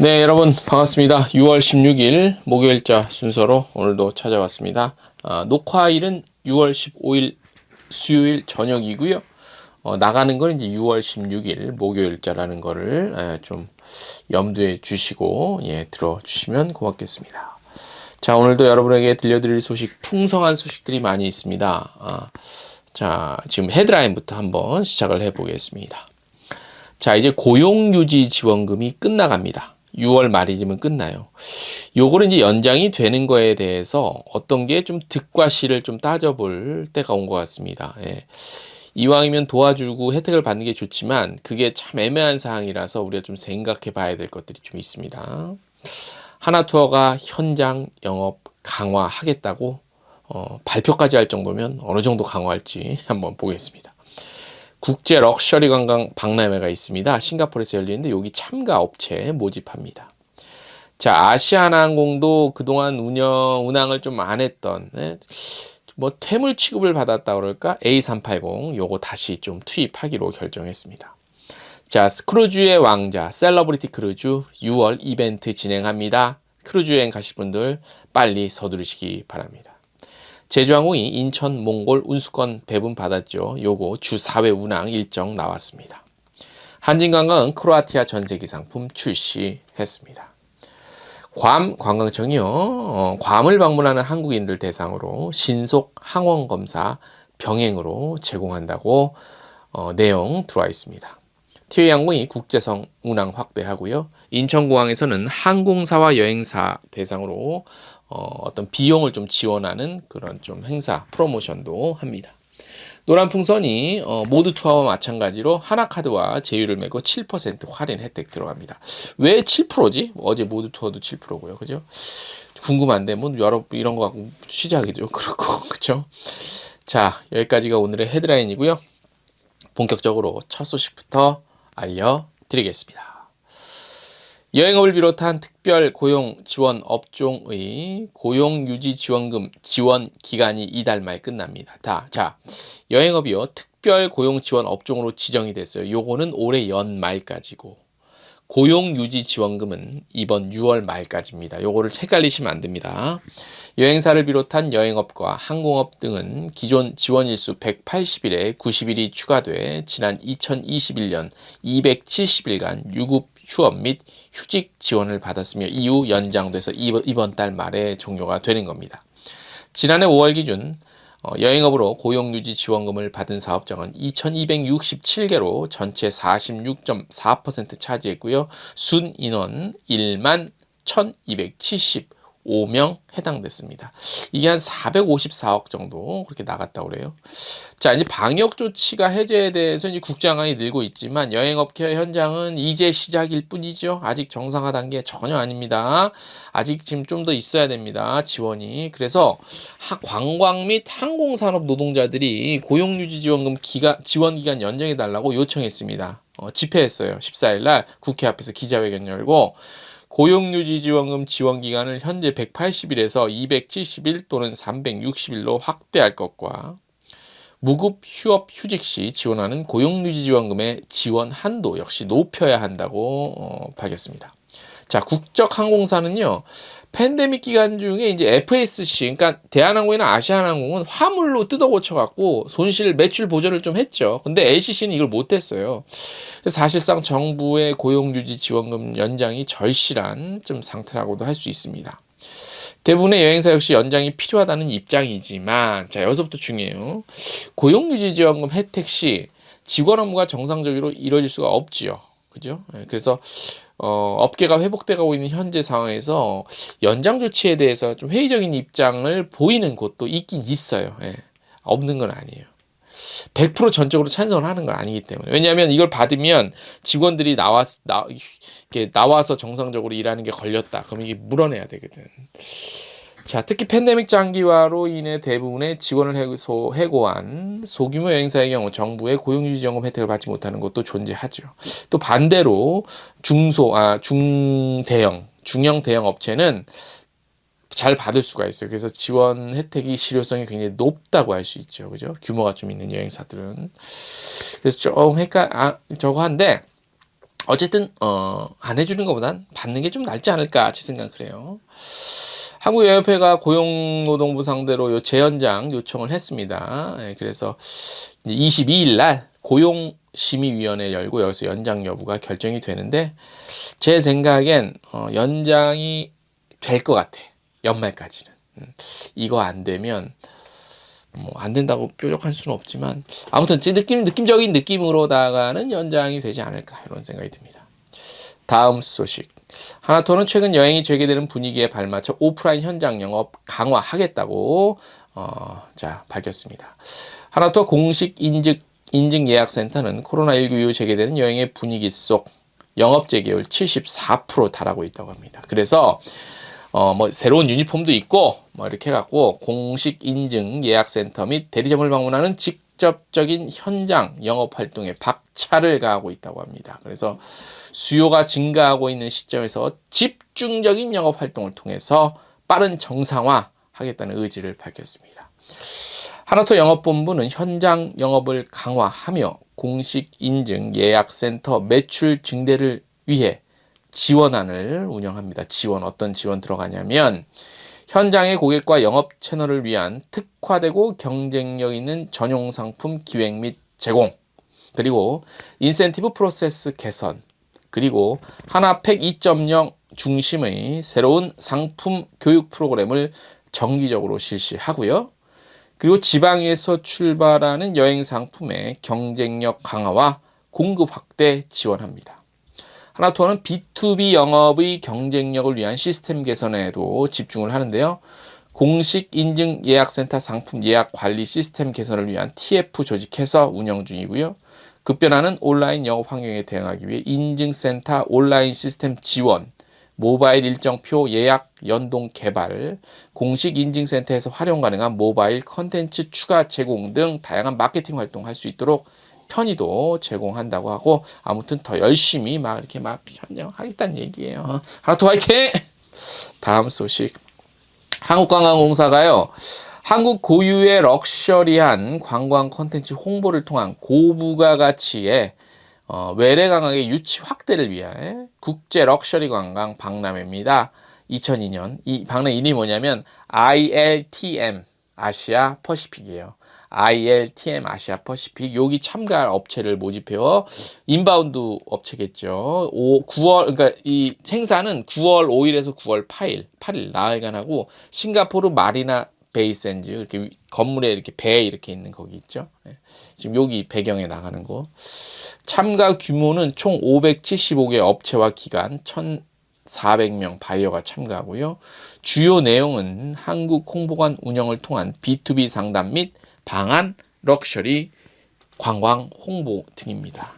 네, 여러분 반갑습니다. 6월 16일 목요일자 순서로 오늘도 찾아왔습니다. 녹화일은 6월 15일 수요일 저녁이고요. 나가는 건 이제 6월 16일 목요일자라는 거를 좀 염두에 주시고 들어주시면 고맙겠습니다. 자, 오늘도 여러분에게 들려드릴 소식, 풍성한 소식들이 많이 있습니다. 자, 지금 헤드라인부터 한번 시작을 해보겠습니다. 자, 이제 고용유지 지원금이 끝나갑니다. 6월 말이면 끝나요. 요거는 이제 연장이 되는 거에 대해서 어떤 게 좀 득과 실을 좀 따져볼 때가 온 것 같습니다. 이왕이면 도와주고 혜택을 받는 게 좋지만 그게 참 애매한 사항이라서 우리가 좀 생각해 봐야 될 것들이 좀 있습니다. 하나투어가 현장 영업 강화하겠다고 발표까지 할 정도면 어느 정도 강화할지 한번 보겠습니다. 국제 럭셔리 관광 박람회가 있습니다. 싱가포르에서 열리는데 여기 참가 업체 모집합니다. 자, 아시아나항공도 그동안 운항을 좀 안 했던 뭐 퇴물 취급을 받았다 그럴까? A380 요거 다시 좀 투입하기로 결정했습니다. 자, 크루즈의 왕자 셀러브리티 크루즈 6월 이벤트 진행합니다. 크루즈 여행 가실 분들 빨리 서두르시기 바랍니다. 제주항공이 인천 몽골 운수권 배분 받았죠. 요거 주 4회 운항 일정 나왔습니다. 한진관광은 크로아티아 전세기 상품 출시했습니다. 괌 관광청이요. 괌을 방문하는 한국인들 대상으로 신속 항원 검사 병행으로 제공한다고 내용 들어와 있습니다. 티웨이항공이 국제선 운항 확대하고요. 인천공항에서는 항공사와 여행사 대상으로 어떤 비용을 좀 지원하는 그런 좀 행사 프로모션도 합니다. 노란풍선이 모두 투어와 마찬가지로 하나카드와 제휴를 맺고 7% 할인 혜택 들어갑니다. 왜 7%지? 어제 모두 투어도 7%고요. 그죠? 궁금한데 뭐 여러 이런 거 갖고 시작이죠. 그렇고 그죠? 자, 여기까지가 오늘의 헤드라인이고요. 본격적으로 첫 소식부터 알려드리겠습니다. 여행업을 비롯한 특별 고용 지원 업종의 고용 유지 지원금 지원 기간이 이달 말 끝납니다. 자, 여행업이요. 특별 고용 지원 업종으로 지정이 됐어요. 요거는 올해 연말까지고 고용 유지 지원금은 이번 6월 말까지입니다. 요거를 헷갈리시면 안 됩니다. 여행사를 비롯한 여행업과 항공업 등은 기존 지원 일수 180일에 90일이 추가돼 지난 2021년 270일간 유급 휴업 및 휴직 지원을 받았으며 이후 연장돼서 이번 달 말에 종료가 되는 겁니다. 지난해 5월 기준 여행업으로 고용유지 지원금을 받은 사업장은 2267개로 전체 46.4% 차지했고요. 순 인원 1만 1275명 해당됐습니다. 이게 한 454억 정도 그렇게 나갔다고 그래요. 자, 이제 방역 조치가 해제에 대해서 이제 국장항이 늘고 있지만 여행업계 현장은 이제 시작일 뿐이죠. 아직 정상화 단계 전혀 아닙니다. 아직 지금 좀 더 있어야 됩니다. 지원이. 그래서 관광 및 항공산업 노동자들이 고용유지지원금 지원 기간 연장해 달라고 요청했습니다. 집회했어요. 14일 날 국회 앞에서 기자회견 열고 고용유지지원금 지원기간을 현재 180일에서 270일 또는 360일로 확대할 것과 무급 휴업 휴직 시 지원하는 고용유지지원금의 지원 한도 역시 높여야 한다고 밝혔습니다. 자, 국적항공사는요. 팬데믹 기간 중에 이제 FSC, 그러니까 대한항공이나 아시아나항공은 화물로 뜯어 고쳐갖고 손실 매출 보전을 좀 했죠. 근데 LCC는 이걸 못했어요. 사실상 정부의 고용유지 지원금 연장이 절실한 좀 상태라고도 할 수 있습니다. 대부분의 여행사 역시 연장이 필요하다는 입장이지만, 자, 여기서부터 중요해요. 고용유지 지원금 혜택 시 직원 업무가 정상적으로 이루어질 수가 없지요. 그죠? 그래서 업계가 회복돼가고 있는 현재 상황에서 연장 조치에 대해서 좀 회의적인 입장을 보이는 곳도 있긴 있어요. 없는 건 아니에요. 100% 전적으로 찬성을 하는 건 아니기 때문에. 왜냐하면 이걸 받으면 직원들이 나와서 정상적으로 일하는 게 걸렸다. 그럼 이게 물어내야 되거든. 자, 특히 팬데믹 장기화로 인해 대부분의 직원을 해고한 소규모 여행사의 경우 정부의 고용유지지원금 혜택을 받지 못하는 것도 존재하죠. 또 반대로 중형 대형 업체는 잘 받을 수가 있어요. 그래서 지원 혜택이 실효성이 굉장히 높다고 할 수 있죠. 그죠? 규모가 좀 있는 여행사들은. 그래서 좀 저거 한데 어쨌든 안 해주는 것보단 받는 게 좀 낫지 않을까 제 생각은 그래요. 한국여행협회가 고용노동부 상대로 요 재연장 요청을 했습니다. 예, 그래서 22일 날 고용심의위원회 열고 여기서 연장 여부가 결정이 되는데 제 생각엔 연장이 될 것 같아. 연말까지는. 이거 안 되면 뭐 안 된다고 뾰족할 수는 없지만 아무튼 제 느낌적인 느낌으로다가는 연장이 되지 않을까 이런 생각이 듭니다. 다음 소식. 하나투어는 최근 여행이 재개되는 분위기에 발맞춰 오프라인 현장 영업 강화하겠다고 밝혔습니다. 하나투어 공식 인증 예약센터는 코로나19 이후 재개되는 여행의 분위기 속 영업 재개율 74% 달하고 있다고 합니다. 그래서 뭐 새로운 유니폼도 있고 뭐 이렇게 해갖고 공식 인증 예약센터 및 대리점을 방문하는 직접적인 현장 영업 활동에 박차를 가하고 있다고 합니다. 그래서 수요가 증가하고 있는 시점에서 집중적인 영업 활동을 통해서 빠른 정상화 하겠다는 의지를 밝혔습니다. 하나투어 영업본부는 현장 영업을 강화하며 공식 인증 예약센터 매출 증대를 위해 지원안을 운영합니다. 어떤 지원 들어가냐면 현장의 고객과 영업 채널을 위한 특화되고 경쟁력 있는 전용 상품 기획 및 제공, 그리고 인센티브 프로세스 개선, 그리고 하나팩 2.0 중심의 새로운 상품 교육 프로그램을 정기적으로 실시하고요. 그리고 지방에서 출발하는 여행 상품의 경쟁력 강화와 공급 확대 지원합니다. 하나투어는 B2B 영업의 경쟁력을 위한 시스템 개선에도 집중을 하는데요. 공식 인증 예약센터 상품 예약 관리 시스템 개선을 위한 TF 조직해서 운영 중이고요. 급변하는 온라인 영업 환경에 대응하기 위해 인증센터 온라인 시스템 지원, 모바일 일정표 예약 연동 개발, 공식 인증센터에서 활용 가능한 모바일 컨텐츠 추가 제공 등 다양한 마케팅 활동할 수 있도록 편의도 제공한다고 하고, 아무튼 더 열심히 이렇게 현장하겠다는 얘기예요. 하나투어 화이팅! 다음 소식. 한국관광공사가요, 한국 고유의 럭셔리한 관광 콘텐츠 홍보를 통한 고부가가치의 외래 관광의 유치 확대를 위해 국제 럭셔리 관광 박람회입니다. 2002년 이 박람회 이름이 뭐냐면 ILTM 아시아 퍼시픽이에요. ILTM 아시아 퍼시픽. 여기 참가할 업체를 모집해요. 인바운드 업체겠죠. 9월, 그러니까 이 행사는 9월 5일에서 9월 8일 나흘간 하고, 싱가포르 마리나 베이샌즈, 이렇게 건물에 이렇게 배 이렇게 있는 거기 있죠. 네. 지금 여기 배경에 나가는 거. 참가 규모는 총 575개 업체와 기관 1,400명 바이어가 참가하고요. 주요 내용은 한국 홍보관 운영을 통한 B2B 상담 및 방한, 럭셔리, 관광 홍보 등입니다.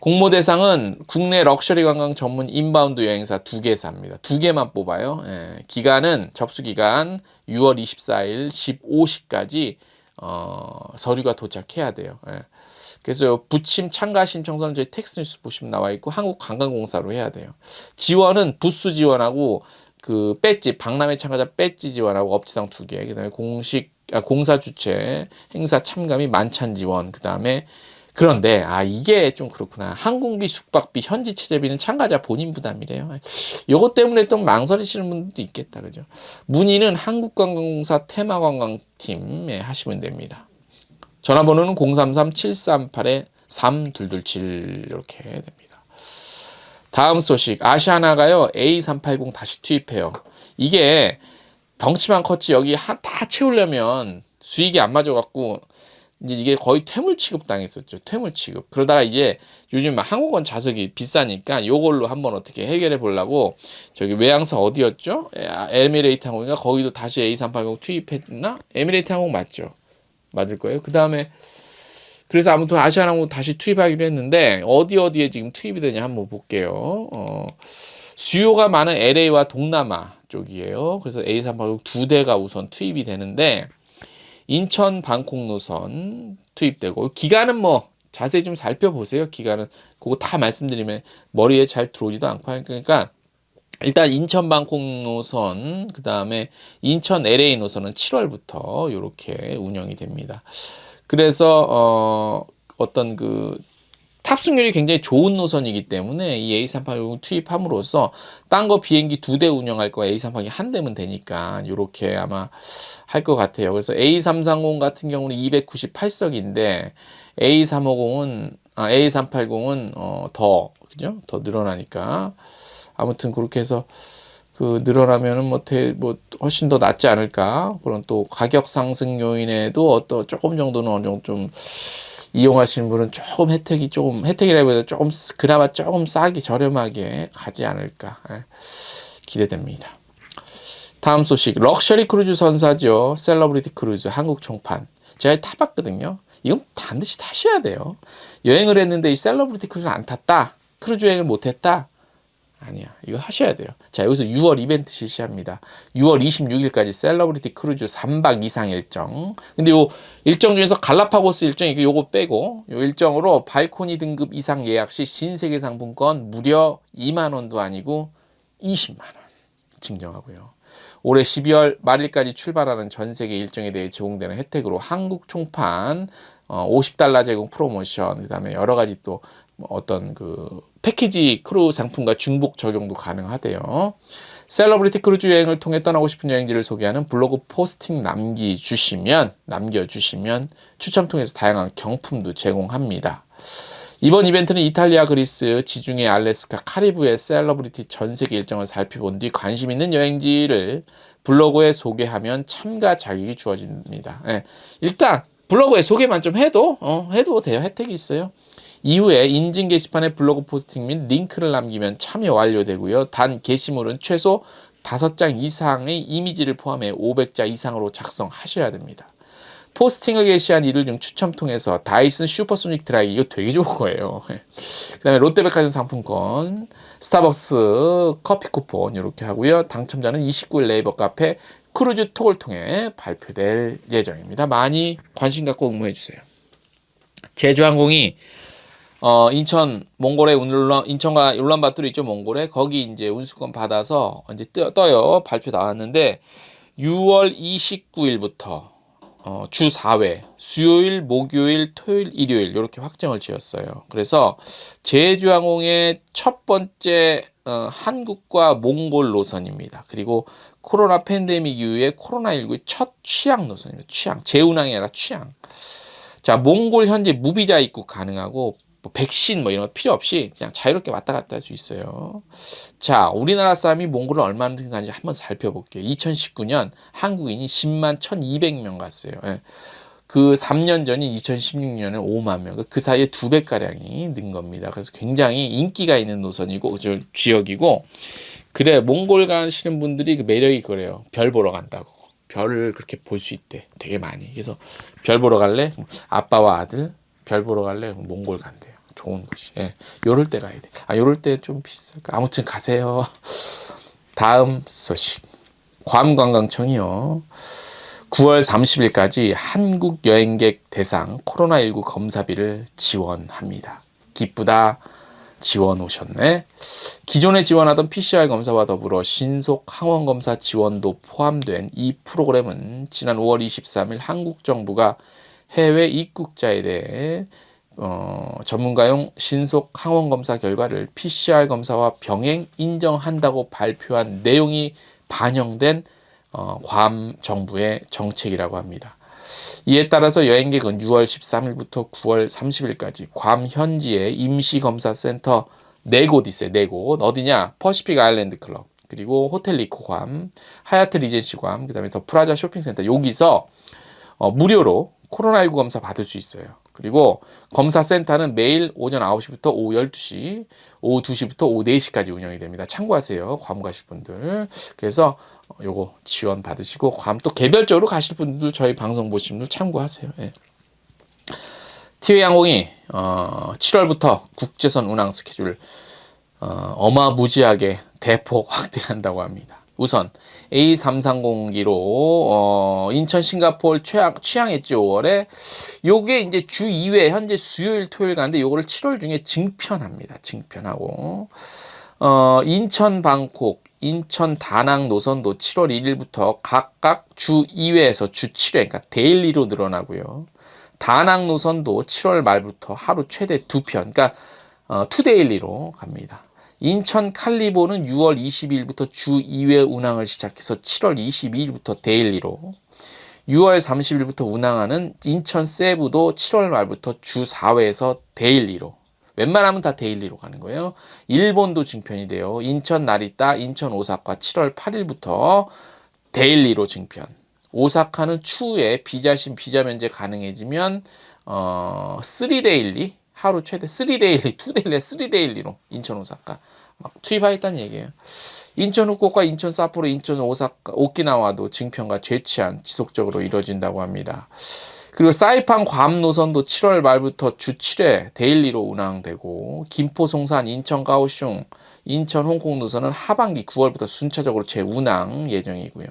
공모 대상은 국내 럭셔리 관광 전문 인바운드 여행사 2개사입니다. 2개만 뽑아요. 예, 기간은 접수 기간 6월 24일 15시까지 서류가 도착해야 돼요. 예. 그래서 부침 참가 신청서는 저희 텍스트뉴스 보시면 나와 있고 한국관광공사로 해야 돼요. 지원은 부스 지원하고 그 배지, 박람회 참가자 배지 지원하고 업체당 2개, 그다음에 공사 주최 행사 참가 및 만찬 지원, 그다음에 그런데 이게 좀 그렇구나. 항공비, 숙박비, 현지 체제비는 참가자 본인 부담이래요. 요것 때문에 또 망설이시는 분들도 있겠다, 그죠? 문의는 한국관광공사 테마관광팀에 하시면 됩니다. 전화번호는 033-738-3227 이렇게 됩니다. 다음 소식. 아시아나가요, A380 다시 투입해요. 이게 덩치만 컸지 여기 다 채우려면 수익이 안 맞아갖고 이제 이게 거의 퇴물 취급 당했었죠. 퇴물 취급. 그러다가 이제 요즘 항공권 좌석이 비싸니까 요걸로 한번 어떻게 해결해 보려고 저기 외항사 어디였죠? 에미레이트 항공인가? 거기도 다시 A380 투입했나? 에미레이트 항공 맞죠? 맞을 거예요. 그 다음에 그래서 아무튼 아시아나항공 다시 투입하기로 했는데 어디에 지금 투입이 되냐 한번 볼게요. 수요가 많은 LA와 동남아 쪽이에요. 그래서 A380 2대가 우선 투입이 되는데 인천 방콕 노선 투입되고, 기간은 뭐 자세히 좀 살펴보세요. 기간은 그거 다 말씀드리면 머리에 잘 들어오지도 않고 하니까 일단 인천 방콕 노선, 그 다음에 인천 LA 노선은 7월부터 이렇게 운영이 됩니다. 그래서 어떤 그 탑승률이 굉장히 좋은 노선이기 때문에 이 A380을 투입함으로써 딴 거 비행기 2대 운영할 거 A380이 한 대면 되니까 요렇게 아마 할 것 같아요. 그래서 A330 같은 경우는 298석인데 A380은 그죠? 더 늘어나니까 아무튼 그렇게 해서 늘어나면은 뭐 훨씬 더 낫지 않을까. 그런 또 가격 상승 요인에도 조금 정도는 어느 정도 좀 이용하시는 분은 혜택이라기보다 그나마 조금 싸게 저렴하게 가지 않을까 기대됩니다. 다음 소식, 럭셔리 크루즈 선사죠. 셀러브리티 크루즈 한국 총판. 제가 타봤거든요. 이건 반드시 타셔야 돼요. 여행을 했는데 이 셀러브리티 크루즈를 안 탔다. 크루즈 여행을 못 했다. 아니야. 이거 하셔야 돼요. 자, 여기서 6월 이벤트 실시합니다. 6월 26일까지 셀러브리티 크루즈 3박 이상 일정. 근데 요 일정 중에서 갈라파고스 일정이 요거 빼고 요 일정으로 발코니 등급 이상 예약 시 신세계 상품권 무려 2만 원도 아니고 20만 원 증정하고요. 올해 12월 말일까지 출발하는 전 세계 일정에 대해 제공되는 혜택으로 한국 총판 50달러 제공 프로모션, 그다음에 여러 가지 또 어떤 패키지 크루 상품과 중복 적용도 가능하대요. 셀러브리티 크루즈 여행을 통해 떠나고 싶은 여행지를 소개하는 블로그 포스팅 남겨주시면 추첨 통해서 다양한 경품도 제공합니다. 이번 이벤트는 이탈리아, 그리스, 지중해, 알래스카, 카리브의 셀러브리티 전 세계 일정을 살펴본 뒤 관심 있는 여행지를 블로그에 소개하면 참가 자격이 주어집니다. 일단 블로그에 소개만 좀 해도 돼요. 혜택이 있어요. 이후에 인증 게시판에 블로그 포스팅 및 링크를 남기면 참여 완료되고요. 단 게시물은 최소 5장 이상의 이미지를 포함해 500자 이상으로 작성하셔야 됩니다. 포스팅을 게시한 이들 중 추첨 통해서 다이슨 슈퍼소닉 드라이기, 이거 되게 좋은 거예요. 그 다음에 롯데백화점 상품권, 스타벅스 커피 쿠폰 이렇게 하고요. 당첨자는 29일 네이버 카페 크루즈 톡을 통해 발표될 예정입니다. 많이 관심 갖고 응모해 주세요. 제주항공이 인천 몽골에 인천과 울란바토르 있죠, 몽골에. 거기 이제 운수권 받아서 이제 떠요. 발표 나왔는데 6월 29일부터 주 4회 수요일, 목요일, 토요일, 일요일 이렇게 확정을 지었어요. 그래서 제주항공의 첫 번째 한국과 몽골 노선입니다. 그리고 코로나 팬데믹 이후에 코로나19의 첫 취항 노선입니다. 재운항이 아니라 취항. 자, 몽골 현재 무비자 입국 가능하고 백신 이런 거 필요 없이 그냥 자유롭게 왔다 갔다 할 수 있어요. 자, 우리나라 사람이 몽골을 얼마나 가는지 한번 살펴볼게요. 2019년 한국인이 10만 1,200명 갔어요. 그 3년 전인 2016년에 5만 명. 그 사이에 2배가량이 는 겁니다. 그래서 굉장히 인기가 있는 노선이고 지역이고, 그래, 몽골 가시는 분들이 그 매력이 그래요. 별 보러 간다고. 별을 그렇게 볼 수 있대. 되게 많이. 그래서 별 보러 갈래? 아빠와 아들 별 보러 갈래? 몽골 간대요. 좋은 곳이. 요럴 때 가야 돼. 요럴 때 좀 비쌀까? 아무튼 가세요. 다음 소식. 괌관광청이요. 9월 30일까지 한국 여행객 대상 코로나19 검사비를 지원합니다. 기쁘다. 지원 오셨네. 기존에 지원하던 PCR 검사와 더불어 신속 항원 검사 지원도 포함된 이 프로그램은 지난 5월 23일 한국 정부가 해외 입국자에 대해 전문가용 신속 항원 검사 결과를 PCR 검사와 병행 인정한다고 발표한 내용이 반영된 괌 정부의 정책이라고 합니다. 이에 따라서 여행객은 6월 13일부터 9월 30일까지 괌 현지의 임시검사센터 4곳 있어요. 4곳. 어디냐? 퍼시픽 아일랜드 클럽, 그리고 호텔 리코 괌, 하얏트 리젠시 괌, 그 다음에 더 프라자 쇼핑센터, 여기서 무료로 코로나19 검사 받을 수 있어요. 그리고 검사센터는 매일 오전 9시부터 오후 12시, 오후 2시부터 오후 4시까지 운영이 됩니다. 참고하세요. 괌 가실 분들. 그래서 요거 지원 받으시고, 괌 또 개별적으로 가실 분들 저희 방송 보신 분들 참고하세요. 티웨이항공이 7월부터 국제선 운항 스케줄 어마무지하게 대폭 확대한다고 합니다. 우선 A330기로 인천 싱가포르 취항했죠. 5월에 요게 이제 주 2회 현재 수요일 토요일 가는데 요거를 7월 중에 증편합니다. 증편하고 인천 방콕, 인천 다낭 노선도 7월 1일부터 각각 주 2회에서 주 7회, 그러니까 데일리로 늘어나고요. 다낭 노선도 7월 말부터 하루 최대 2편, 그러니까 투데일리로 갑니다. 인천 칼리보는 6월 22일부터 주 2회 운항을 시작해서 7월 22일부터 데일리로, 6월 30일부터 운항하는 인천 세부도 7월 말부터 주 4회에서 데일리로, 웬만하면 다 데일리로 가는 거예요. 일본도 증편이 돼요. 인천 나리타, 인천 오사카 7월 8일부터 데일리로 증편. 오사카는 추후에 비자심 비자 면제 가능해지면 3데일리, 하루 최대 3데일리, 2데일리, 3데일리로 인천 오사카 막 투입하겠다는 얘기예요. 인천 후쿠오카, 인천 삿포로, 인천 오사카, 오키나와도 증편과 재치안 지속적으로 이루어진다고 합니다. 그리고 사이판 괌 노선도 7월 말부터 주 7회 데일리로 운항되고, 김포, 송산, 인천, 가오슝, 인천, 홍콩 노선은 하반기 9월부터 순차적으로 재운항 예정이고요.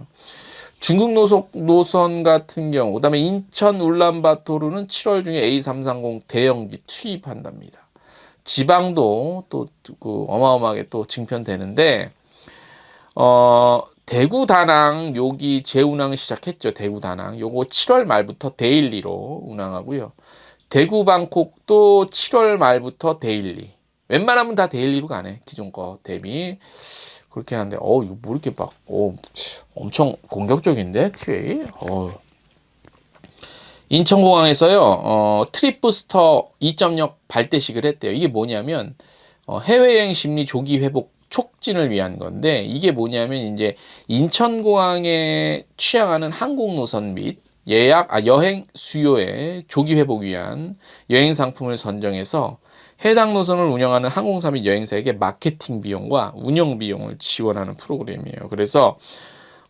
중국 노선 같은 경우, 그다음에 인천 울란바토르는 7월 중에 A330 대형기 투입한답니다. 지방도 또 그 어마어마하게 또 증편되는데, 대구 다낭 여기 재운항 시작했죠. 대구 다낭 요거 7월 말부터 데일리로 운항하고요. 대구 방콕도 7월 말부터 데일리. 웬만하면 다 데일리로 가네. 기존 거 대비. 그렇게 하는데 이거 뭐 이렇게 막 엄청 공격적인데 TA. 인천공항에서요. 트립 부스터 2.0 발대식을 했대요. 이게 뭐냐면 해외여행 심리 조기 회복 촉진을 위한 건데, 이게 뭐냐면 이제 인천공항에 취항하는 항공 노선 및 여행 수요의 조기 회복 위한 여행 상품을 선정해서 해당 노선을 운영하는 항공사 및 여행사에게 마케팅 비용과 운영 비용을 지원하는 프로그램이에요. 그래서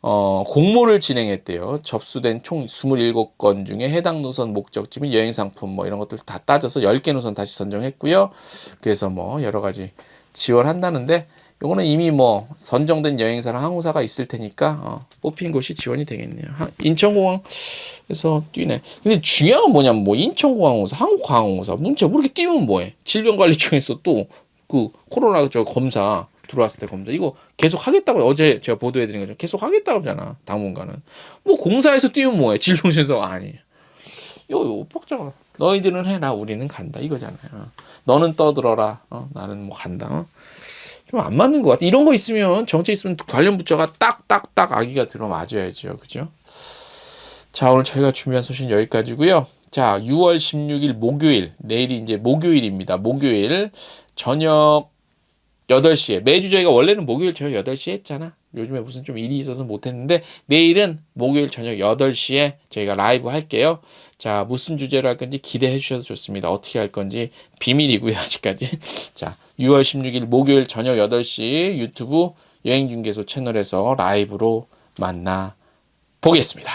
공모를 진행했대요. 접수된 총 27건 중에 해당 노선 목적지 및 여행 상품 뭐 이런 것들 다 따져서 10개 노선 다시 선정했고요. 그래서 뭐 여러 가지 지원한다는데, 요거는 이미 뭐 선정된 여행사랑 항공사가 있을 테니까 뽑힌 곳이 지원이 되겠네요. 인천공항에서 뛰네. 근데 중요한 건 뭐냐면, 뭐 인천공항공사, 한국항공사 문자 뭐 이렇게 띄우면 뭐해? 질병관리청에서 또 그 코로나 검사 들어왔을 때 검사 이거 계속 하겠다고, 어제 제가 보도해드린 거죠. 계속 하겠다고 하잖아. 당분간은. 뭐 공사에서 띄우면 뭐해? 질병청에서 아니. 요 복잡하다. 너희들은 해, 나 우리는 간다 이거잖아요. 너는 떠들어라. 나는 뭐 간다. 좀 안 맞는 것 같아. 이런 거 있으면, 정책 있으면 관련 부처가 딱딱딱 아기가 들어맞아야죠. 그죠? 자, 오늘 저희가 준비한 소식은 여기까지고요. 자, 6월 16일 목요일, 내일이 이제 목요일입니다. 목요일 저녁 8시에, 매주 저희가 원래는 목요일 저녁 8시에 했잖아. 요즘에 무슨 좀 일이 있어서 못했는데, 내일은 목요일 저녁 8시에 저희가 라이브 할게요. 자, 무슨 주제로 할 건지 기대해 주셔도 좋습니다. 어떻게 할 건지 비밀이고요, 아직까지. 자, 6월 16일 목요일 저녁 8시 유튜브 여행중개소 채널에서 라이브로 만나 보겠습니다.